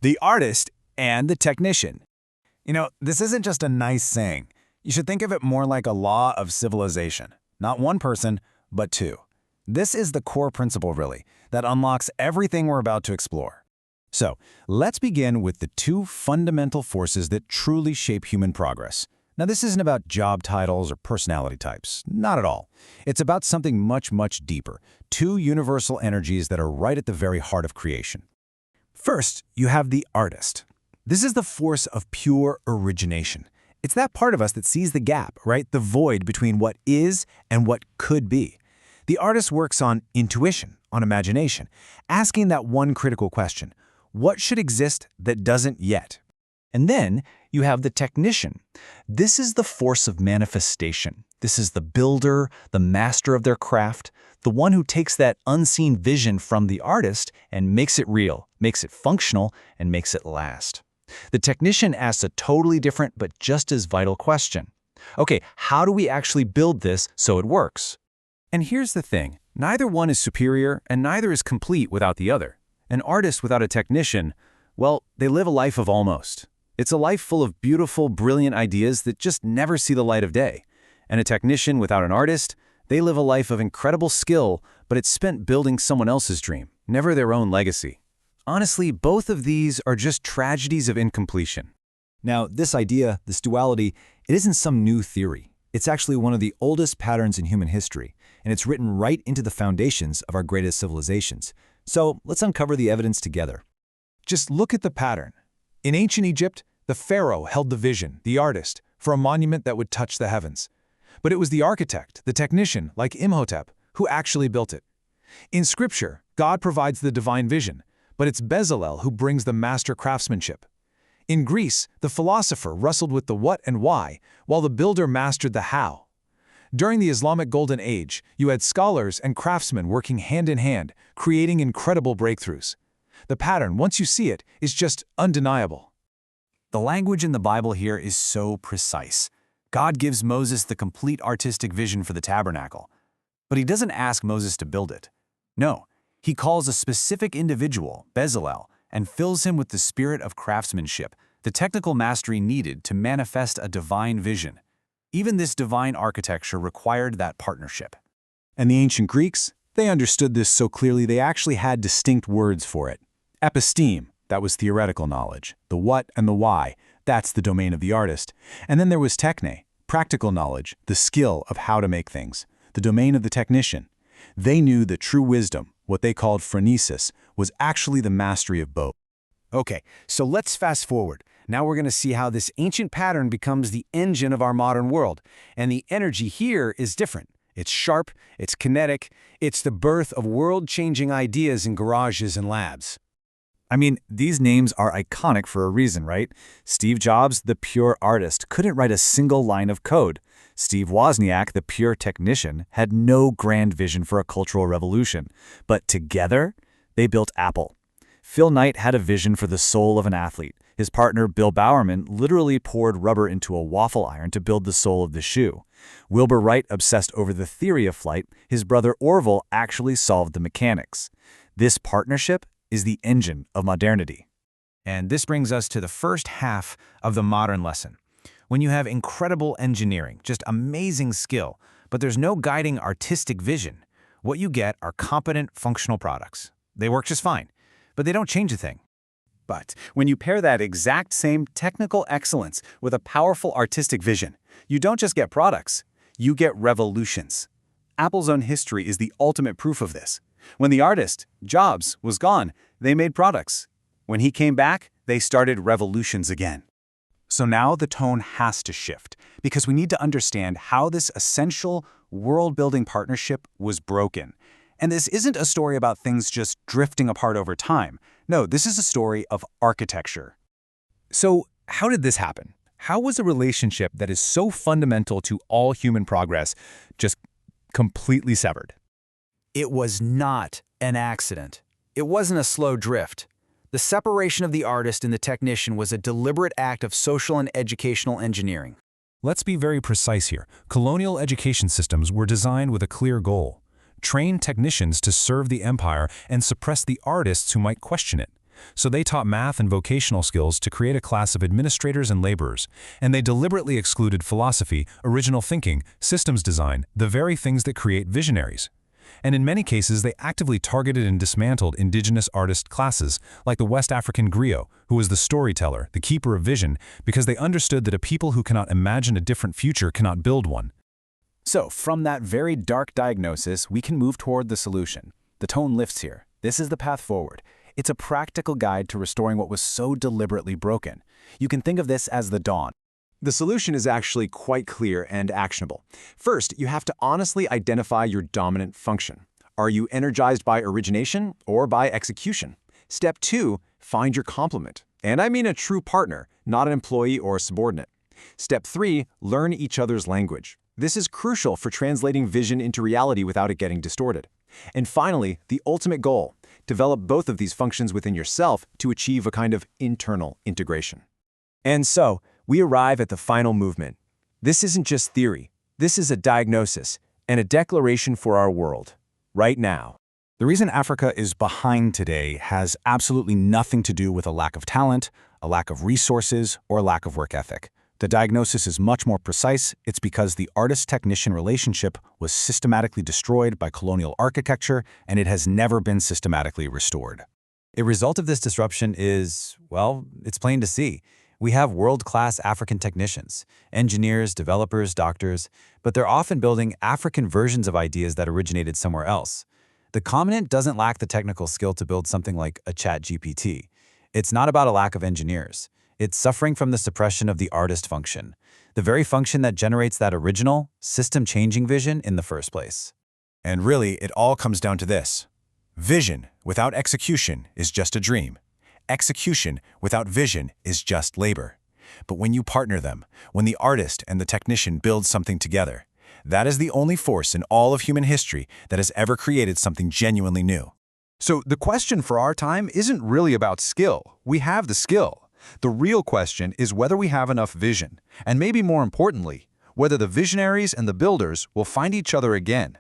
the artist and the technician. This isn't just a nice saying. You should think of it more like a law of civilization. Not one person, but two. This is the core principle, really, that unlocks everything we're about to explore. So, let's begin with the two fundamental forces that truly shape human progress. Now, this isn't about job titles or personality types. Not at all. It's about something much, much deeper. Two universal energies that are right at the very heart of creation. First, you have the artist. This is the force of pure origination. It's that part of us that sees the gap, right? The void between what is and what could be. The artist works on intuition, on imagination, asking that one critical question: what should exist that doesn't yet? And then you have the technician. This is the force of manifestation. This is the builder, the master of their craft, the one who takes that unseen vision from the artist and makes it real, makes it functional, and makes it last. The technician asks a totally different but just as vital question. Okay, how do we actually build this so it works? And here's the thing. Neither one is superior and neither is complete without the other. An artist without a technician, well, they live a life of almost. It's a life full of beautiful, brilliant ideas that just never see the light of day. And a technician without an artist, they live a life of incredible skill, but it's spent building someone else's dream, never their own legacy. Honestly, both of these are just tragedies of incompletion. Now, this idea, this duality, it isn't some new theory. It's actually one of the oldest patterns in human history, and it's written right into the foundations of our greatest civilizations. So let's uncover the evidence together. Just look at the pattern. In ancient Egypt, the pharaoh held the vision, the artist, for a monument that would touch the heavens. But it was the architect, the technician, like Imhotep, who actually built it. In Scripture, God provides the divine vision, but it's Bezalel who brings the master craftsmanship. In Greece, the philosopher wrestled with the what and why, while the builder mastered the how. During the Islamic Golden Age, you had scholars and craftsmen working hand in hand, creating incredible breakthroughs. The pattern, once you see it, is just undeniable. The language in the Bible here is so precise. God gives Moses the complete artistic vision for the tabernacle. But he doesn't ask Moses to build it. No, he calls a specific individual, Bezalel, and fills him with the spirit of craftsmanship, the technical mastery needed to manifest a divine vision. Even this divine architecture required that partnership. And the ancient Greeks, they understood this so clearly they actually had distinct words for it. Episteme, that was theoretical knowledge. The what and the why, that's the domain of the artist. And then there was techne, practical knowledge, the skill of how to make things, the domain of the technician. They knew that true wisdom, what they called phronesis, was actually the mastery of both. Okay, so let's fast forward. Now we're going to see how this ancient pattern becomes the engine of our modern world. And the energy here is different. It's sharp, it's kinetic, it's the birth of world-changing ideas in garages and labs. I mean, these names are iconic for a reason, right? Steve Jobs, the pure artist, couldn't write a single line of code. Steve Wozniak, the pure technician, had no grand vision for a cultural revolution. But together, they built Apple. Phil Knight had a vision for the soul of an athlete. His partner, Bill Bowerman, literally poured rubber into a waffle iron to build the sole of the shoe. Wilbur Wright obsessed over the theory of flight. His brother Orville actually solved the mechanics. This partnership is the engine of modernity. And this brings us to the first half of the modern lesson. When you have incredible engineering, just amazing skill, but there's no guiding artistic vision, what you get are competent functional products. They work just fine, but they don't change a thing. But when you pair that exact same technical excellence with a powerful artistic vision, you don't just get products, you get revolutions. Apple's own history is the ultimate proof of this. When the artist, Jobs, was gone, they made products. When he came back, they started revolutions again. So now the tone has to shift, because we need to understand how this essential world-building partnership was broken. And this isn't a story about things just drifting apart over time. No, this is a story of architecture. So how did this happen? How was a relationship that is so fundamental to all human progress just completely severed? It was not an accident. It wasn't a slow drift. The separation of the artist and the technician was a deliberate act of social and educational engineering. Let's be very precise here. Colonial education systems were designed with a clear goal: train technicians to serve the empire and suppress the artists who might question it. So they taught math and vocational skills to create a class of administrators and laborers, and they deliberately excluded philosophy, original thinking, systems design, the very things that create visionaries. And in many cases, they actively targeted and dismantled indigenous artist classes, like the West African griot, who was the storyteller, the keeper of vision, because they understood that a people who cannot imagine a different future cannot build one. So, from that very dark diagnosis, we can move toward the solution. The tone lifts here. This is the path forward. It's a practical guide to restoring what was so deliberately broken. You can think of this as the dawn. The solution is actually quite clear and actionable. First, you have to honestly identify your dominant function. Are you energized by origination or by execution? Step 2, find your complement. And I mean a true partner, not an employee or a subordinate. Step 3, learn each other's language. This is crucial for translating vision into reality without it getting distorted. And finally, the ultimate goal, develop both of these functions within yourself to achieve a kind of internal integration. And so, we arrive at the final movement. This isn't just theory. This is a diagnosis and a declaration for our world, right now. The reason Africa is behind today has absolutely nothing to do with a lack of talent, a lack of resources, or a lack of work ethic. The diagnosis is much more precise. It's because the artist-technician relationship was systematically destroyed by colonial architecture, and it has never been systematically restored. A result of this disruption is, well, it's plain to see. We have world-class African technicians, engineers, developers, doctors, but they're often building African versions of ideas that originated somewhere else. The continent doesn't lack the technical skill to build something like a ChatGPT. It's not about a lack of engineers. It's suffering from the suppression of the artist function, the very function that generates that original, system-changing vision in the first place. And really, it all comes down to this. Vision without execution is just a dream. Execution without vision is just labor. But when you partner them, when the artist and the technician build something together, that is the only force in all of human history that has ever created something genuinely new. So the question for our time isn't really about skill. We have the skill. The real question is whether we have enough vision, and maybe more importantly, whether the visionaries and the builders will find each other again.